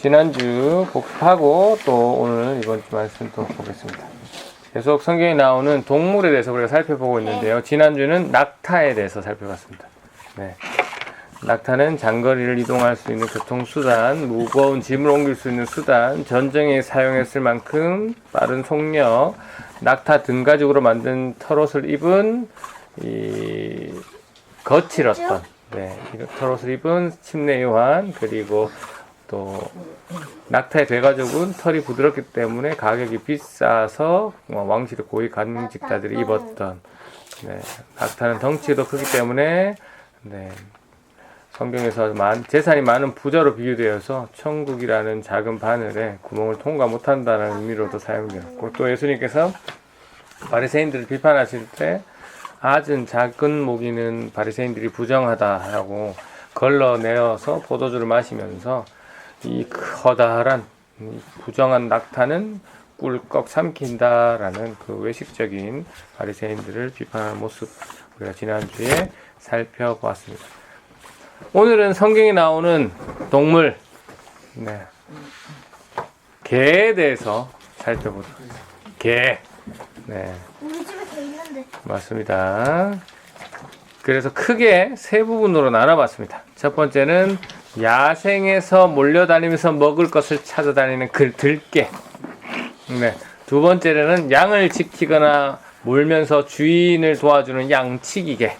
지난주 복습하고 또 오늘 이번 주 말씀 또 보겠습니다. 계속 성경에 나오는 동물에 대해서 우리가 살펴보고 있는데요. 지난주는 낙타에 대해서 살펴봤습니다. 네. 낙타는 장거리를 이동할 수 있는 교통수단, 무거운 짐을 옮길 수 있는 수단, 전쟁에 사용했을 만큼 빠른 속력, 낙타 등가죽으로 만든 털옷을 입은 거칠었던 털옷을 입은 침례 요한, 그리고 또 낙타의 대가죽은 털이 부드럽기 때문에 가격이 비싸서 왕실의 고위 관직자들이 입었던, 낙타는 덩치도 크기 때문에 성경에서 재산이 많은 부자로 비유되어서 천국이라는 작은 바늘에 구멍을 통과 못한다는 의미로도 사용되었고, 또 예수님께서 바리새인들을 비판하실 때 아주 작은 모기는 바리새인들이 부정하다라고 걸러내어서 포도주를 마시면서 이 커다란 부정한 낙타는 꿀꺽 삼킨다라는 그 외식적인 바리새인들을 비판하는 모습, 우리가 지난주에 살펴보았습니다. 오늘은 성경에 나오는 동물, 개에 대해서 살펴보도록 하겠습니다. 개. 우리 집에 개 있는데. 맞습니다. 그래서 크게 세 부분으로 나눠봤습니다. 첫 번째는 야생에서 몰려다니면서 먹을 것을 찾아다니는 들개. 두 번째는 양을 지키거나 몰면서 주인을 도와주는 양치기개.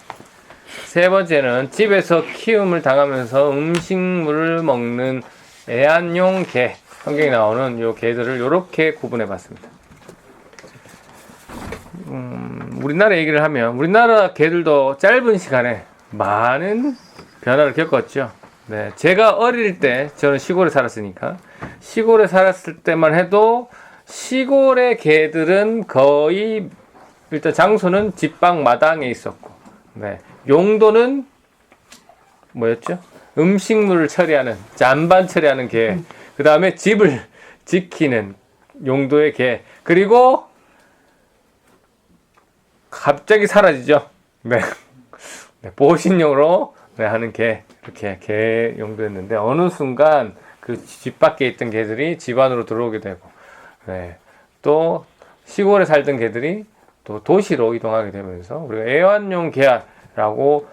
세 번째는 집에서 키움을 당하면서 음식물을 먹는 애완용 개. 성경에 나오는 이 개들을 이렇게 구분해봤습니다. 우리나라 얘기를 하면 우리나라 개들도 짧은 시간에 많은 변화를 겪었죠. 제가 어릴 때, 저는 시골에 살았으니까, 시골에 살았을 때만 해도 시골의 개들은 거의 일단 장소는 집방 마당에 있었고, 용도는 뭐였죠? 음식물을 처리하는, 잔반 처리하는 개, 그 다음에 집을 지키는 용도의 개, 그리고 갑자기 사라지죠. 보신용으로 하는 개, 이렇게 개 용도였는데, 어느 순간 그 집 밖에 있던 개들이 집 안으로 들어오게 되고, 또 시골에 살던 개들이 또 도시로 이동하게 되면서 우리가 애완용 개라고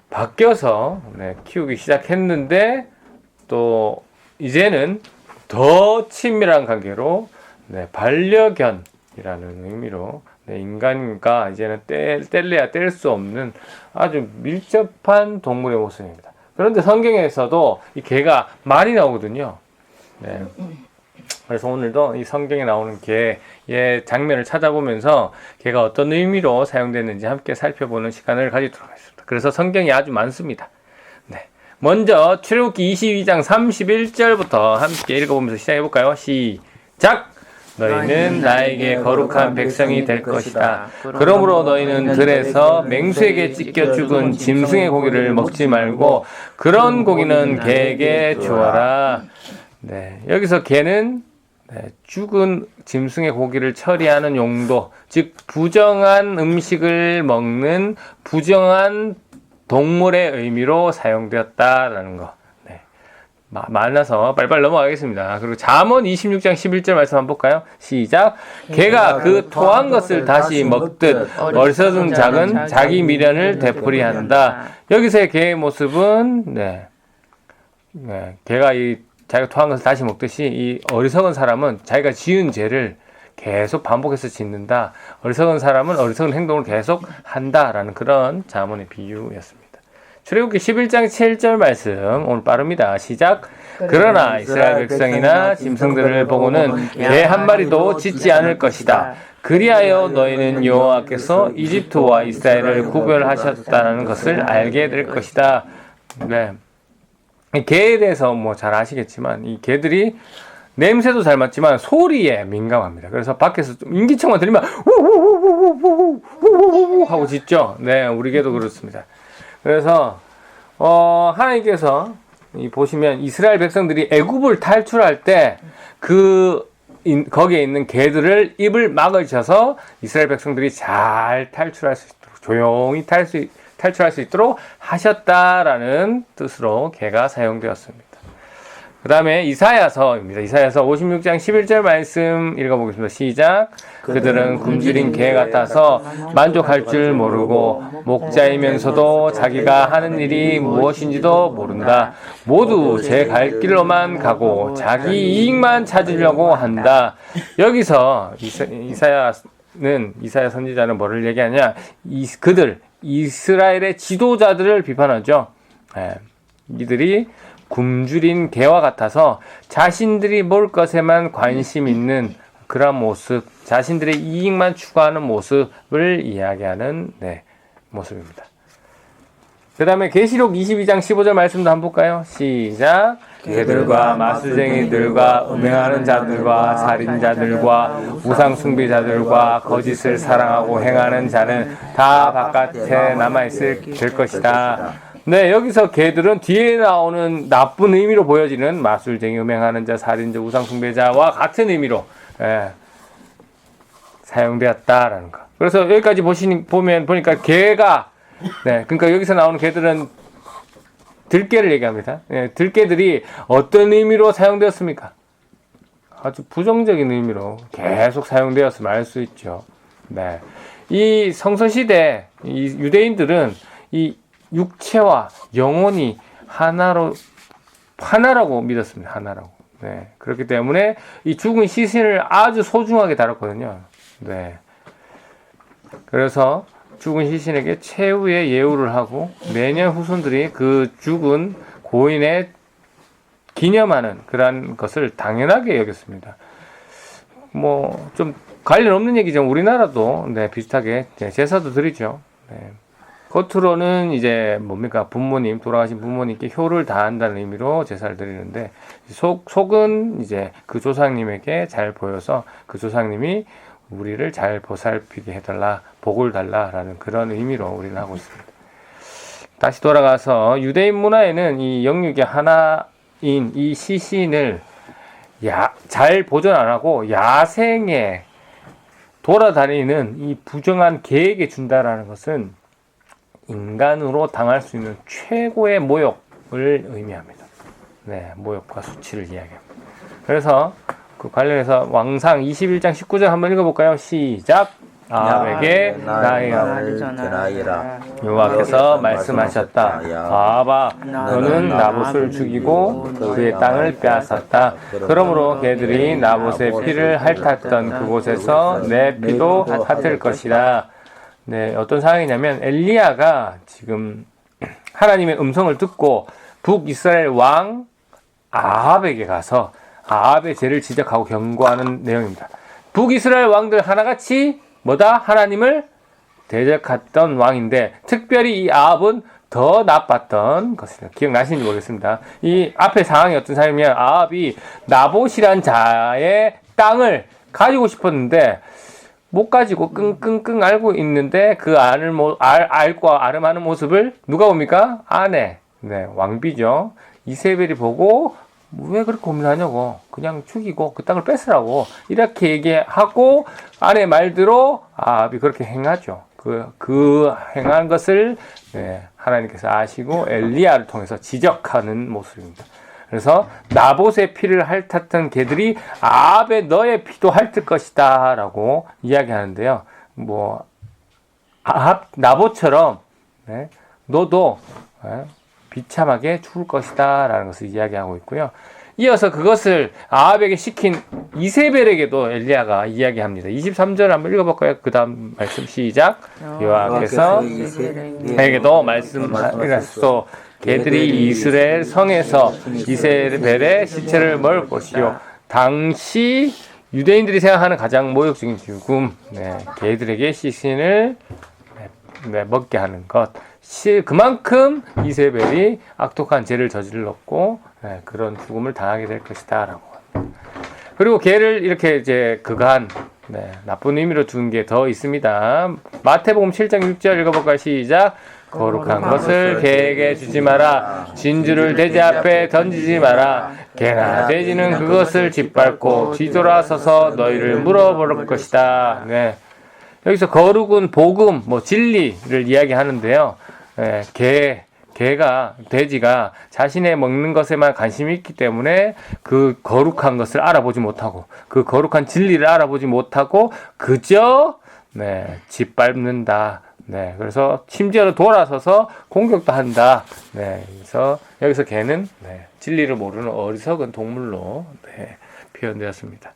바뀌어서 키우기 시작했는데, 또 이제는 더 친밀한 관계로 반려견이라는 의미로 인간과 이제는 뗄래야 뗄 수 없는 아주 밀접한 동물의 모습입니다. 그런데 성경에서도 이 개가 많이 나오거든요. 그래서 오늘도 이 성경에 나오는 개의 장면을 찾아보면서 개가 어떤 의미로 사용됐는지 함께 살펴보는 시간을 가지도록 하겠습니다. 그래서 성경이 아주 많습니다. 먼저 출애굽기 22장 31절부터 함께 읽어보면서 시작해볼까요? 시작! 너희는 나에게 거룩한 백성이 될 것이다. 그러므로 너희는 들에서 맹수에게 찢겨 죽은 짐승의 고기를 먹지 말고 그런 고기는 개에게 주어라. 여기서 개는 죽은 짐승의 고기를 처리하는 용도, 즉 부정한 음식을 먹는 부정한 동물의 의미로 사용되었다라는 거. 많아서 빨리빨리 넘어가겠습니다. 그리고 잠언 26장 11절 말씀 한번 볼까요? 시작. 개가 그 토한 것을 다시 먹듯 어리석은 자는 자기 미련을 되풀이한다. 여기서의 개의 모습은 개가 자기가 토한 것을 다시 먹듯이 이 어리석은 사람은 자기가 지은 죄를 계속 반복해서 짓는다. 어리석은 사람은 어리석은 행동을 계속 한다라는 그런 잠언의 비유였습니다. 출애굽기 11장 7절 말씀, 오늘 빠릅니다. 시작. 그러나 이스라엘 백성이나 짐승들을 보고는 개 한 마리도 짖지 않을 것이다. 그리하여 너희는 여호와께서 이집트와 이스라엘을 구별하셨다는 것을 알게 될 것이다. 이 개에 대해서 잘 아시겠지만, 이 개들이 냄새도 잘 맡지만 소리에 민감합니다. 그래서 밖에서 인기척만 들리면 우우우우우우우우우우우 하고 짖죠. 우리 개도 그렇습니다. 그래서 하나님께서 보시면 이스라엘 백성들이 애굽을 탈출할 때 거기에 있는 개들을 입을 막으셔서 이스라엘 백성들이 잘 탈출할 수 있도록, 조용히 탈출할 수 있도록 하셨다라는 뜻으로 개가 사용되었습니다. 그 다음에 이사야서입니다. 이사야서 56장 11절 말씀 읽어보겠습니다. 시작. 그들은 굶주린 개 같아서 만족할 줄 모르고 목자이면서도 자기가 하는 일이 무엇인지도 모른다. 모두 제 갈 길로만 가고 자기 이익만 찾으려고 한다. 여기서 이사야 선지자는 뭐를 얘기하냐? 그들 이스라엘의 지도자들을 비판하죠. 이들이 굶주린 개와 같아서 자신들이 먹을 것에만 관심 있는 그런 모습, 자신들의 이익만 추구하는 모습을 이야기하는 모습입니다. 그 다음에 계시록 22장 15절 말씀도 한번 볼까요? 시작. 개들과 마술쟁이들과 음행하는 자들과 살인자들과 우상숭배자들과 거짓을 사랑하고 행하는 자는 다 바깥에 남아있을 될 것이다. 네, 여기서 개들은 뒤에 나오는 나쁜 의미로 보여지는 마술쟁이, 음행하는 자, 살인자, 우상숭배자와 같은 의미로 사용되었다라는 거. 그래서 여기까지 보니까 개가 그러니까 여기서 나오는 개들은 들개를 얘기합니다. 들개들이 어떤 의미로 사용되었습니까? 아주 부정적인 의미로 계속 사용되었음을 알 수 있죠. 네, 이 성서시대 이 유대인들은 이 육체와 영혼이 하나라고 믿었습니다. 하나라고. 네. 그렇기 때문에 이 죽은 시신을 아주 소중하게 다뤘거든요. 네. 그래서 죽은 시신에게 최후의 예우를 하고 매년 후손들이 그 죽은 고인의 기념하는 그러한 것을 당연하게 여겼습니다. 뭐 좀 관련 없는 얘기죠. 우리나라도 비슷하게 제사도 드리죠. 네. 겉으로는 이제 뭡니까? 돌아가신 부모님께 효를 다한다는 의미로 제사를 드리는데, 속은 이제 그 조상님에게 잘 보여서 그 조상님이 우리를 잘 보살피게 해달라, 복을 달라라는 그런 의미로 우리는 하고 있습니다. 다시 돌아가서 유대인 문화에는 이 영육의 하나인 이 시신을 잘 보존 안 하고 야생에 돌아다니는 이 부정한 개에게 준다라는 것은 인간으로 당할 수 있는 최고의 모욕을 의미합니다. 네, 모욕과 수치를 이야기합니다. 그래서 그 관련해서 왕상 21장 19절 한번 읽어볼까요? 시작. 아합에게 나의 아버지라 여호와께서 말씀하셨다. 아합아, 너는 나봇을 죽이고 그의 땅을 빼앗았다. 그러므로 개들이 나봇의 피를 핥았던 그곳에서 내 피도 핥을 것이다. 네, 어떤 상황이냐면 엘리야가 지금 하나님의 음성을 듣고 북이스라엘 왕 아합에게 가서 아합의 죄를 지적하고 경고하는 내용입니다. 북이스라엘 왕들 하나같이 하나님을 대적했던 왕인데 특별히 이 아합은 더 나빴던 것입니다. 기억나시는지 모르겠습니다. 이 앞에 상황이 어떤 상황이냐면 아합이 나봇이란 자의 땅을 가지고 싶었는데 못 가지고 끙끙끙 앓고 있는데 그 알고 아름하는 모습을 누가 봅니까? 아내, 왕비죠. 이세벨이 보고 왜 그렇게 고민하냐고, 그냥 죽이고 그 땅을 뺏으라고 이렇게 얘기하고 아내 말대로 아합이 그렇게 행하죠. 그 행한 것을 하나님께서 아시고 엘리야를 통해서 지적하는 모습입니다. 그래서 나봇의 피를 핥았던 개들이 아합의 너의 피도 핥을 것이다 라고 이야기하는데요. 나봇처럼 너도 비참하게 죽을 것이다 라는 것을 이야기하고 있고요. 이어서 그것을 아합에게 시킨 이세벨에게도 엘리야가 이야기합니다. 23절 한번 읽어볼까요? 그 다음 말씀 시작. 여호와께서 에게도 말씀하시소. 개들이 이스라엘 성에서 이세벨의 시체를 먹을 것이요. 당시 유대인들이 생각하는 가장 모욕적인 죽음, 개들에게 시신을 먹게 하는 것. 그만큼 이세벨이 악독한 죄를 저질렀고 그런 죽음을 당하게 될 것이다라고. 그리고 개를 이렇게 이제 그간 나쁜 의미로 둔 게 더 있습니다. 마태복음 7장 6절 읽어볼까요? 시작. 거룩한 것을 개에게 주지 마라. 진주를 돼지 앞에 던지지 마라. 개나 돼지는 그것을 짓밟고 뒤돌아서서 너희를 물어볼 것이다. 여기서 거룩은 복음, 진리를 이야기하는데요. 돼지가 자신의 먹는 것에만 관심이 있기 때문에 그 거룩한 것을 알아보지 못하고 그 거룩한 진리를 알아보지 못하고 그저 짓밟는다. 그래서 심지어 돌아서서 공격도 한다. 그래서 여기서 개는 진리를 모르는 어리석은 동물로 표현되었습니다.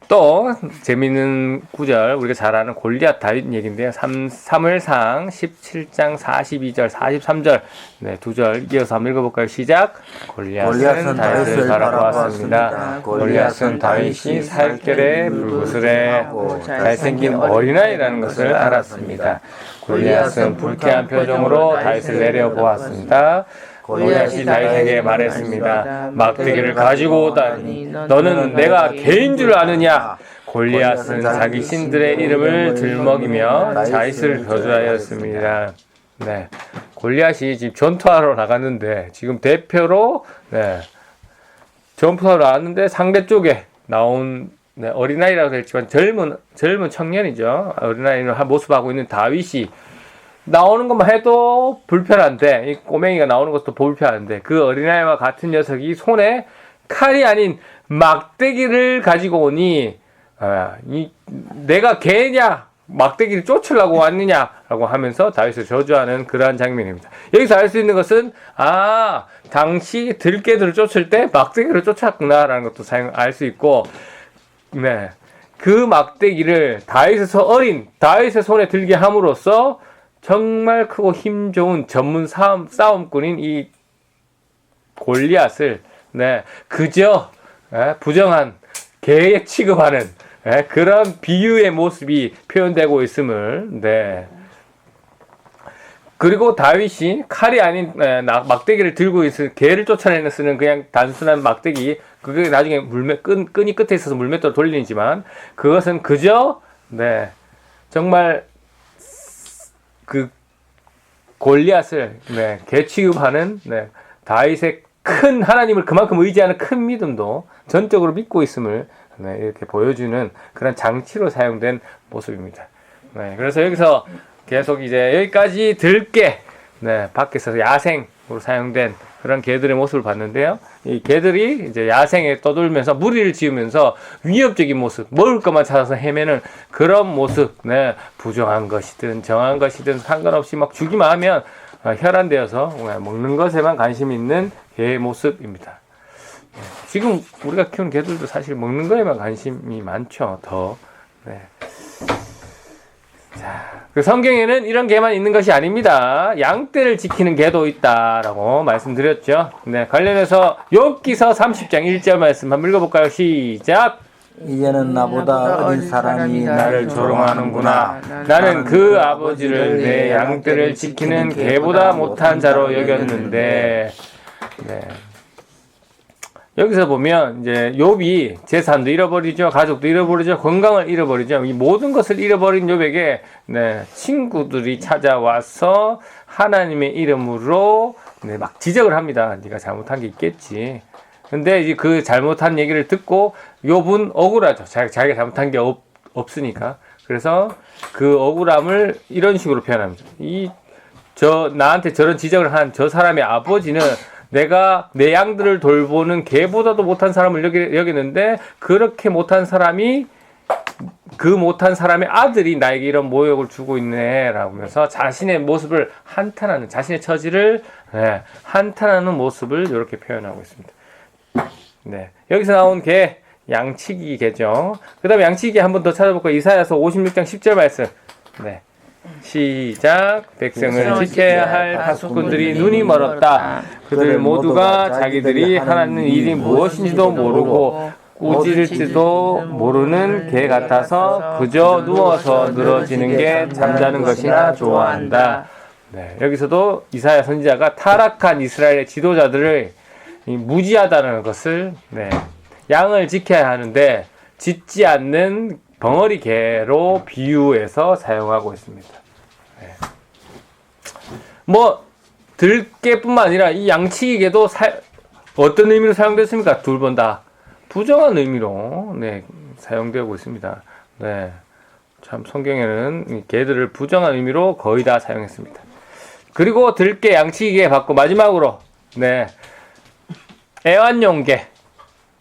또 재미있는 구절 우리가 잘 아는 골리앗 다윗 얘기인데요. 사무엘상 17장 42절 43절 두 절 이어서 한번 읽어볼까요? 시작. 골리앗은 다윗을 바라보았습니다. 골리앗은 다윗이 살결에 불구슬에 잘생긴 어린아이라는 것을 알았습니다. 골리앗은 불쾌한 표정으로 다윗을 내려보았습니다. 골리앗이 다윗에게 말했습니다. 막대기를 가지고 오다니 너는 내가 개인 줄 아느냐? 골리앗은 자기 신들의 이름을 들먹이며 다윗을 저주하였습니다. 골리앗이 지금 전투하러 나갔는데 지금 대표로 전투하러 나왔는데 상대 쪽에 나온 어린아이라고 했지만 젊은 청년이죠. 어린아이를 모습하고 있는 다윗이 나오는 것만 해도 불편한데, 이 꼬맹이가 나오는 것도 불편한데, 그 어린아이와 같은 녀석이 손에 칼이 아닌 막대기를 가지고 오니, 내가 개냐? 막대기를 쫓으려고 왔느냐라고 하면서 다윗을 저주하는 그러한 장면입니다. 여기서 알 수 있는 것은, 당시 들깨들을 쫓을 때 막대기를 쫓았구나라는 것도 알 수 있고, 그 막대기를 다윗의 손에 들게 함으로써 정말 크고 힘 좋은 전문 싸움꾼인 이 골리앗을 그저 부정한 개에 취급하는 그런 비유의 모습이 표현되고 있음을 그리고 다윗이 칼이 아닌 막대기를 들고 있을 개를 쫓아내는 쓰는 그냥 단순한 막대기 그게 나중에 끈이 끝에 있어서 물맷돌 돌리지만 그것은 그저 정말 그 골리앗을 개 취급하는 다윗의 큰 하나님을 그만큼 의지하는 큰 믿음도 전적으로 믿고 있음을 이렇게 보여주는 그런 장치로 사용된 모습입니다. 그래서 여기서 계속 이제 여기까지 들깨 밖에서 야생으로 사용된 그런 개들의 모습을 봤는데요. 이 개들이 이제 야생에 떠돌면서 무리를 지으면서 위협적인 모습, 먹을 것만 찾아서 헤매는 그런 모습, 부정한 것이든 정한 것이든 상관없이 막 주기만 하면 혈안되어서 먹는 것에만 관심 있는 개의 모습입니다. 지금 우리가 키우는 개들도 사실 먹는 거에만 관심이 많죠. 더. 자, 그 성경에는 이런 개만 있는 것이 아닙니다. 양떼를 지키는 개도 있다라고 말씀드렸죠. 관련해서 욥기서 30장 1절 말씀 한번 읽어볼까요? 시작. 이제는 나보다 어린 사람이 나를 조롱하는구나. 나는 그 아버지를 내 양떼를 지키는 개보다 못한 자로 여겼는데. 여기서 보면 이제 욥이 재산도 잃어버리죠, 가족도 잃어버리죠, 건강을 잃어버리죠. 이 모든 것을 잃어버린 욥에게 친구들이 찾아와서 하나님의 이름으로 막 지적을 합니다. 네가 잘못한 게 있겠지. 근데 이제 그 잘못한 얘기를 듣고 욥은 억울하죠. 자기가 잘못한 게 없으니까. 그래서 그 억울함을 이런 식으로 표현합니다. 나한테 저런 지적을 한 저 사람의 아버지는 내가 내 양들을 돌보는 개보다도 못한 사람을 여기는데 그렇게 못한 사람이 그 못한 사람의 아들이 나에게 이런 모욕을 주고 있네 라고 하면서 자신의 모습을 한탄하는 자신의 처지를 한탄하는 모습을 이렇게 표현하고 있습니다. 여기서 나온 개 양치기 개죠. 그 다음에 양치기 개 한 번 더 찾아볼까요? 이사야서 56장 10절 말씀. 시작. 백성을 지켜야 할 파수꾼들이 눈이 멀었다. 그들 모두가 자기들이 하는 일이 무엇인지도 모르고 꾸짖을지도 모르는 개 같아서 그저 누워서 늘어지는 게 잠자는 것이나 좋아한다. 여기서도 이사야 선지자가 타락한 이스라엘의 지도자들을 무지하다는 것을 양을 지켜야 하는데 짖지 않는 벙어리 개로 비유해서 사용하고 있습니다. 들깨뿐만 아니라 이 양치기 개도 어떤 의미로 사용됐습니까? 둘 번 다 부정한 의미로 사용되고 있습니다. 참 성경에는 개들을 부정한 의미로 거의 다 사용했습니다. 그리고 들깨, 양치기에 받고 마지막으로 네 애완용 개.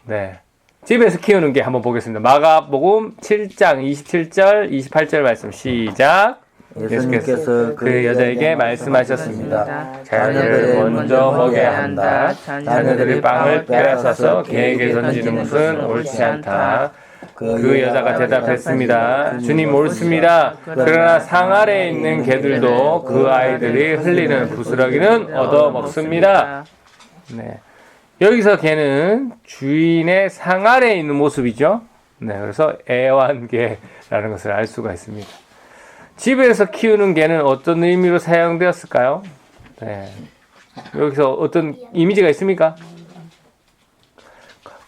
네. 집에서 키우는 개 한번 보겠습니다. 마가복음 7장 27절 28절 말씀 시작. 예수님께서 그 여자에게 말씀하셨습니다. 자녀들을 먼저 먹여야 한다. 자녀들의 빵을 빼앗아서 개에게 던지는 것은 옳지 않다. 그 여자가 대답했습니다. 주님 옳습니다. 그러나 상 아래에 있는 개들도 그 아이들이 흘리는 부스러기는 얻어 먹습니다. 네. 여기서 개는 주인의 상 아래에 있는 모습이죠. 네, 그래서 애완개라는 것을 알 수가 있습니다. 집에서 키우는 개는 어떤 의미로 사용되었을까요? 네. 여기서 어떤 이미지가 있습니까?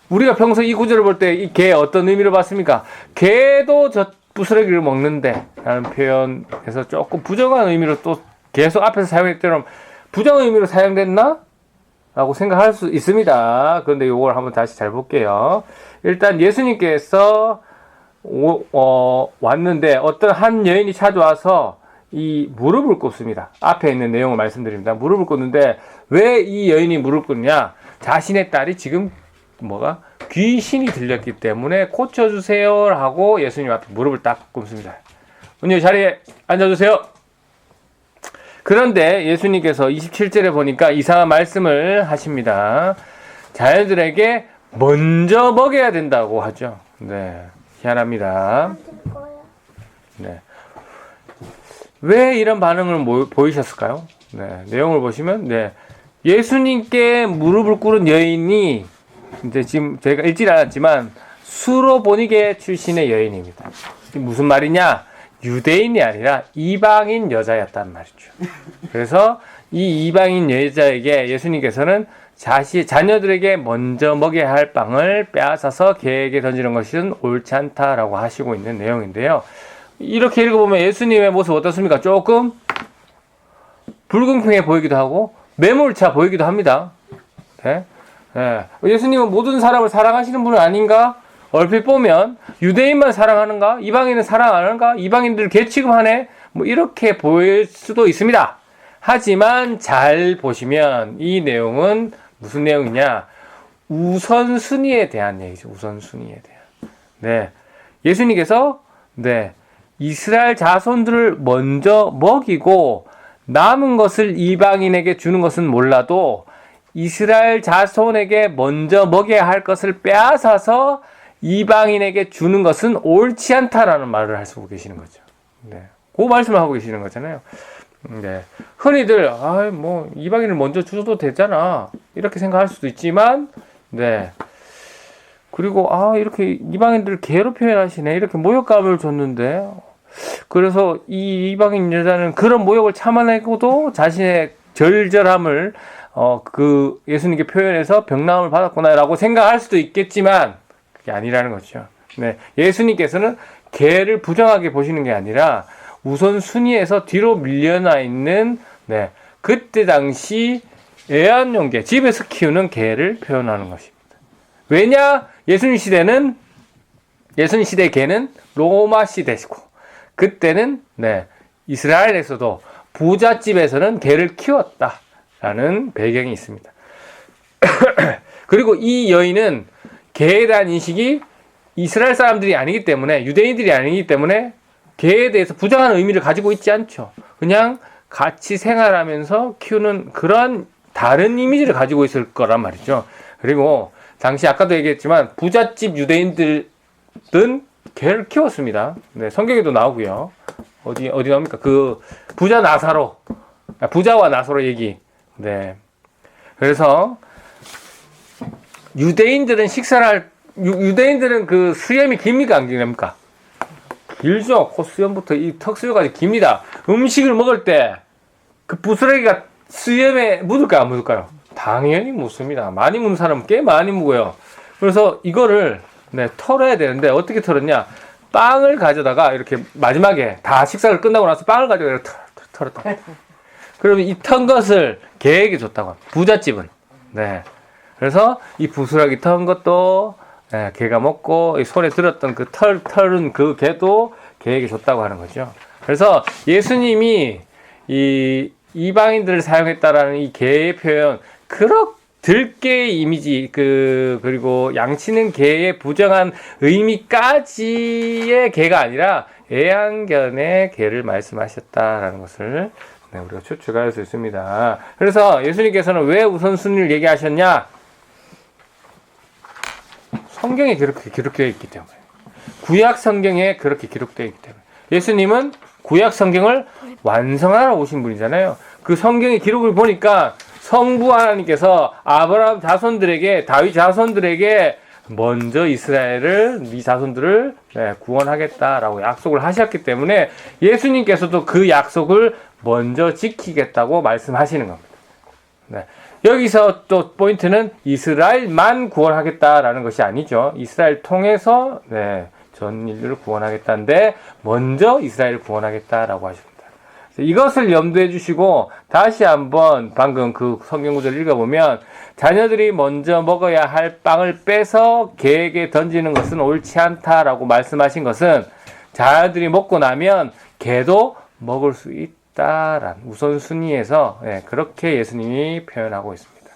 우리가 평소 이 구절을 볼 때 이 개 어떤 의미로 봤습니까? 개도 저 부스러기를 먹는데 라는 표현에서 조금 부정한 의미로 또 계속 앞에서 사용했던 부정한 의미로 사용됐나? 라고 생각할 수 있습니다. 그런데 이걸 한번 다시 잘 볼게요. 일단 예수님께서 왔는데 어떤 한 여인이 찾아와서 이 무릎을 꿇습니다. 앞에 있는 내용을 말씀드립니다. 무릎을 꿇는데 왜 이 여인이 무릎을 꿇냐? 자신의 딸이 지금 귀신이 들렸기 때문에 고쳐주세요 하고 예수님 앞에 무릎을 딱 꿇습니다. 언니 자리에 앉아주세요. 그런데 예수님께서 27절에 보니까 이상한 말씀을 하십니다. 자녀들에게 먼저 먹여야 된다고 하죠. 네, 희한합니다. 네. 왜 이런 반응을 보이셨을까요? 네, 내용을 보시면, 네. 예수님께 무릎을 꿇은 여인이, 이제 지금 저희가 읽질 않았지만, 수로보니게 출신의 여인입니다. 무슨 말이냐? 유대인이 아니라 이방인 여자였단 말이죠. 그래서 이 이방인 여자에게 예수님께서는 자녀들에게 먼저 먹여야 할 빵을 빼앗아서 개에게 던지는 것은 옳지 않다라고 하시고 있는 내용인데요. 이렇게 읽어보면 예수님의 모습 어떻습니까? 조금 불공평해 보이기도 하고 매몰차 보이기도 합니다. 네? 네. 예수님은 모든 사람을 사랑하시는 분은 아닌가? 얼핏 보면 유대인만 사랑하는가? 이방인은 사랑 안 하는가? 이방인들 개 취급하네? 이렇게 보일 수도 있습니다. 하지만 잘 보시면 이 내용은 무슨 내용이냐? 우선순위에 대한 얘기죠. 우선순위에 대한. 네. 예수님께서 이스라엘 자손들을 먼저 먹이고 남은 것을 이방인에게 주는 것은 몰라도 이스라엘 자손에게 먼저 먹여야 할 것을 빼앗아서 이방인에게 주는 것은 옳지 않다라는 말을 하시고 계시는 거죠. 네. 그 말씀을 하고 계시는 거잖아요. 네. 흔히들, 이방인을 먼저 줘도 되잖아. 이렇게 생각할 수도 있지만, 네. 그리고, 이렇게 이방인들을 개로 표현하시네. 이렇게 모욕감을 줬는데. 그래서 이 이방인 여자는 그런 모욕을 참아내고도 자신의 절절함을, 예수님께 표현해서 병나음을 받았구나라고 생각할 수도 있겠지만, 아니라는 거죠. 네. 예수님께서는 개를 부정하게 보시는 게 아니라 우선 순위에서 뒤로 밀려나 있는 그때 당시 애완용 개, 집에서 키우는 개를 표현하는 것입니다. 왜냐? 예수님 시대의 개는 로마 시대시고 그때는 이스라엘에서도 부잣집에서는 개를 키웠다라는 배경이 있습니다. 그리고 이 여인은 개에 대한 인식이 이스라엘 사람들이 아니기 때문에 유대인들이 아니기 때문에 개에 대해서 부정한 의미를 가지고 있지 않죠. 그냥 같이 생활하면서 키우는 그런 다른 이미지를 가지고 있을 거란 말이죠. 그리고 당시 아까도 얘기했지만 부잣집 유대인들은 개를 키웠습니다. 네, 성경에도 나오고요. 어디 나옵니까? 그 부자와 나사로 얘기. 네. 그래서 유대인들은 유대인들은 그 수염이 깁니까? 안 깁니까? 길죠. 콧수염부터 이 턱수염까지 깁니다. 음식을 먹을 때 그 부스러기가 수염에 묻을까요? 안 묻을까요? 당연히 묻습니다. 많이 묻는 사람은 꽤 많이 묻어요. 그래서 이거를 털어야 되는데 어떻게 털었냐? 빵을 가져다가 이렇게 마지막에 다 식사를 끝나고 나서 빵을 가져다가 털었다. 그러면 이 턴 것을 개에게 줬다고 합니다. 부잣집은. 네. 그래서 이 부스러기 턴 것도 개가 먹고 손에 들었던 그 털은 그 개도 개에게 줬다고 하는 거죠. 그래서 예수님이 이 이방인들을 사용했다라는 이 개의 표현, 들개의 이미지, 그리고 양치는 개의 부정한 의미까지의 개가 아니라 애완견의 개를 말씀하셨다라는 것을 우리가 추측할 수 있습니다. 그래서 예수님께서는 왜 우선순위를 얘기하셨냐? 성경에 그렇게 기록되어 있기 때문에. 구약 성경에 그렇게 기록되어 있기 때문에. 예수님은 구약 성경을 완성하러 오신 분이잖아요. 그 성경의 기록을 보니까 성부 하나님께서 아브라함 자손들에게, 다윗 자손들에게 먼저 네 자손들을 구원하겠다라고 약속을 하셨기 때문에 예수님께서도 그 약속을 먼저 지키겠다고 말씀하시는 겁니다. 네. 여기서 또 포인트는 이스라엘만 구원하겠다라는 것이 아니죠. 이스라엘 통해서 전 인류를 구원하겠다는데 먼저 이스라엘을 구원하겠다라고 하십니다. 이것을 염두해 주시고 다시 한번 방금 그 성경 구절을 읽어보면 자녀들이 먼저 먹어야 할 빵을 빼서 개에게 던지는 것은 옳지 않다라고 말씀하신 것은 자녀들이 먹고 나면 개도 먹을 수 있다라는 우선순위에서 그렇게 예수님이 표현하고 있습니다.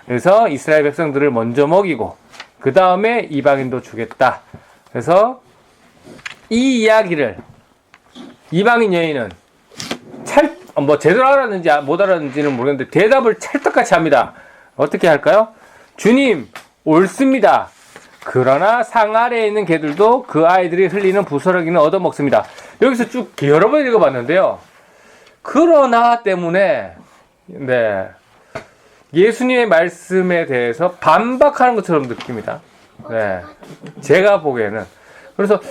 그래서 이스라엘 백성들을 먼저 먹이고 그 다음에 이방인도 주겠다. 그래서 이 이야기를 이방인 여인은 제대로 알았는지 못 알았는지는 모르겠는데 대답을 찰떡같이 합니다. 어떻게 할까요? 주님, 옳습니다. 그러나 상 아래에 있는 개들도 그 아이들이 흘리는 부스러기는 얻어먹습니다. 여기서 쭉 여러 번 읽어봤는데요. 그러나 때문에 예수님의 말씀에 대해서 반박하는 것처럼 느낍니다. 제가 보기에는. 그래서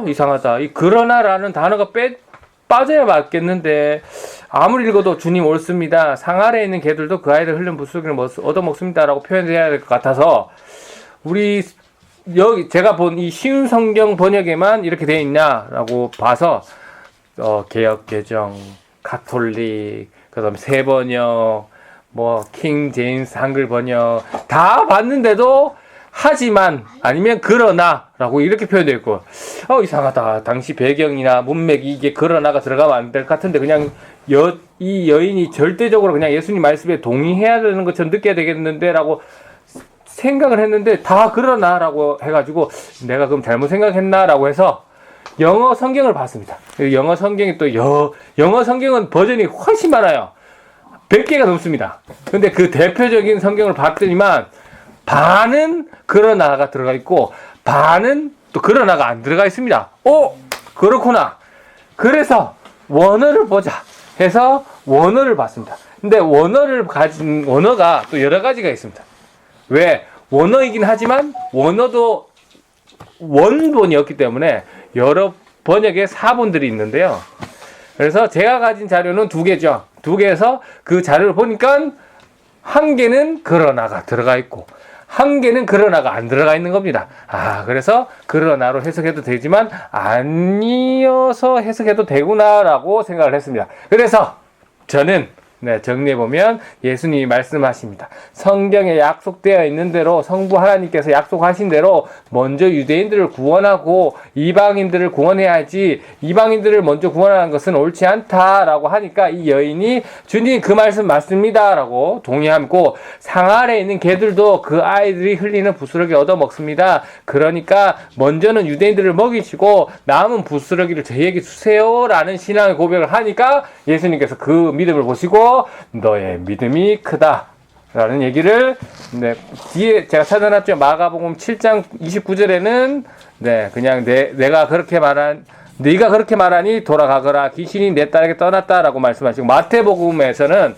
이상하다. 이 그러나라는 단어가 빠져야 맞겠는데 아무리 읽어도 주님 옳습니다. 상 아래에 있는 개들도 그 아이들 흘린 부스러기를 얻어먹습니다라고 표현해야 될 것 같아서 제가 본 이 쉬운 성경 번역에만 이렇게 되어 있냐라고 봐서 개역 개정, 가톨릭, 그다음에 새 번역, 킹 제임스 한글 번역 다 봤는데도 하지만 아니면 그러나라고 이렇게 표현되어 있고 이상하다. 당시 배경이나 문맥이 이게 그러나가 들어가면 안 될 것 같은데 그냥 이 여인이 절대적으로 그냥 예수님 말씀에 동의해야 되는 것처럼 느껴야 되겠는데 라고 생각을 했는데 다 그러나라고 해가지고 내가 그럼 잘못 생각했나 라고 해서 영어 성경을 봤습니다. 영어 성경이 또 영어 성경은 버전이 훨씬 많아요. 100개가 넘습니다. 근데 그 대표적인 성경을 봤더니만 반은 그러나가 들어가 있고 반은 또 그러나가 안 들어가 있습니다. 그렇구나. 그래서 원어를 보자 해서 원어를 봤습니다. 근데 원어를 가진 원어가 또 여러 가지가 있습니다. 왜? 원어이긴 하지만 원어도 원본이었기 때문에 여러 번역의 사본들이 있는데요. 그래서 제가 가진 자료는 2개죠. 2개에서 그 자료를 보니까 한 개는 그러나가 들어가 있고 한 개는 그러나가 안 들어가 있는 겁니다. 그래서 그러나로 해석해도 되지만 아니어서 해석해도 되구나라고 생각을 했습니다. 그래서 저는 정리해보면 예수님이 말씀하십니다. 성경에 약속되어 있는 대로 성부 하나님께서 약속하신 대로 먼저 유대인들을 구원하고 이방인들을 구원해야지 이방인들을 먼저 구원하는 것은 옳지 않다라고 하니까 이 여인이 주님 그 말씀 맞습니다 라고 동의하고 상 아래에 있는 개들도 그 아이들이 흘리는 부스러기 얻어먹습니다. 그러니까 먼저는 유대인들을 먹이시고 남은 부스러기를 저희에게 주세요 라는 신앙의 고백을 하니까 예수님께서 그 믿음을 보시고 너의 믿음이 크다 라는 얘기를 뒤에 제가 찾아놨죠. 마가복음 7장 29절에는 그냥 네가 그렇게 말하니 돌아가거라 귀신이 내 딸에게 떠났다라고 말씀하시고 마태복음에서는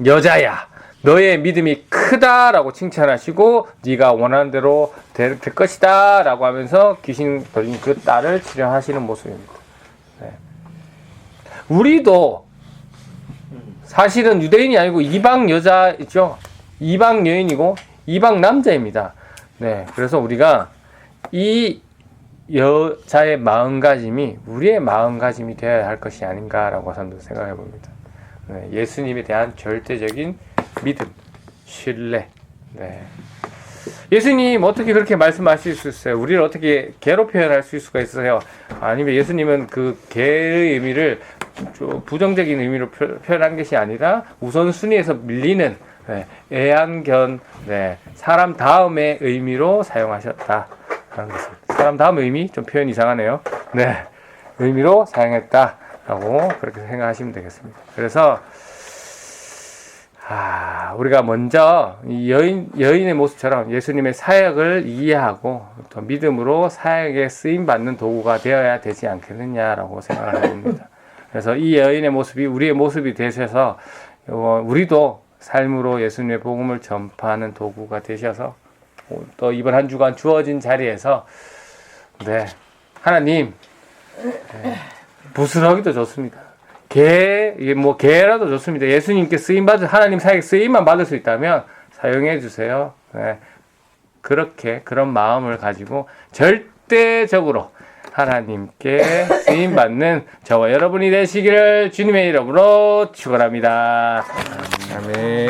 여자야 너의 믿음이 크다라고 칭찬하시고 네가 원하는 대로 될 것이다 라고 하면서 귀신 들린 그 딸을 치료하시는 모습입니다. 우리도 사실은 유대인이 아니고 이방 여자이죠. 이방 여인이고 이방 남자입니다. 그래서 우리가 이 여자의 마음가짐이 우리의 마음가짐이 되어야 할 것이 아닌가라고 저는 생각해 봅니다. 예수님에 대한 절대적인 믿음, 신뢰. 예수님 어떻게 그렇게 말씀하실 수 있어요? 우리를 어떻게 개로 표현할 수가 있어요? 아니면 예수님은 그 개의 의미를 부정적인 의미로 표현한 것이 아니라 우선순위에서 밀리는 애완견, 사람 다음의 의미로 사용하셨다. 사람 다음 의미 좀 표현 이상하네요. 의미로 사용했다라고 그렇게 생각하시면 되겠습니다. 그래서 우리가 먼저 이 여인의 모습처럼 예수님의 사역을 이해하고 또 믿음으로 사역에 쓰임 받는 도구가 되어야 되지 않겠느냐라고 생각을 합니다. 그래서 이 여인의 모습이 우리의 모습이 되셔서 우리도 삶으로 예수님의 복음을 전파하는 도구가 되셔서 또 이번 한 주간 주어진 자리에서 하나님 부스러기도 좋습니다. 개라도 좋습니다. 예수님께 쓰임받을, 하나님 사역에 쓰임만 받을 수 있다면 사용해 주세요. 그런 마음을 가지고 절대적으로 하나님께 쓰임받는 저와 여러분이 되시기를 주님의 이름으로 축원합니다. 아멘.